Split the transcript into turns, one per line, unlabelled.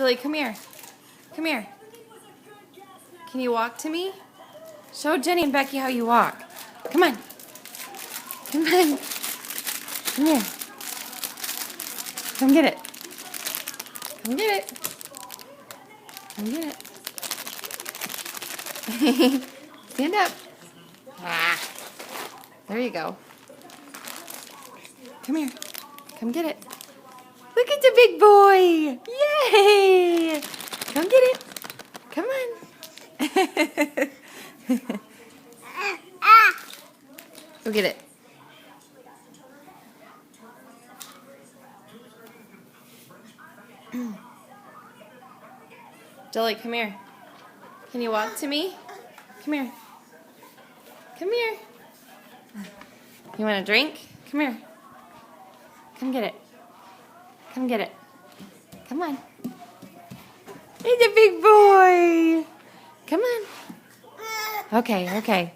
Dilly, come here. Come here. Can you walk to me? Show Jenny and Becky how you walk. Come on. Come on. Come here. Come get it. Come get it. Come get it. Stand up. Ah. There you go. Come here. Come get it. Look at the big boy. Yay! Come get it. Come on. Go get it. Jelly, come here. Can you walk to me? Come here. Come here. You want a drink? Come here. Come get it. Come get it. Come on. He's a big boy. Come on. Okay.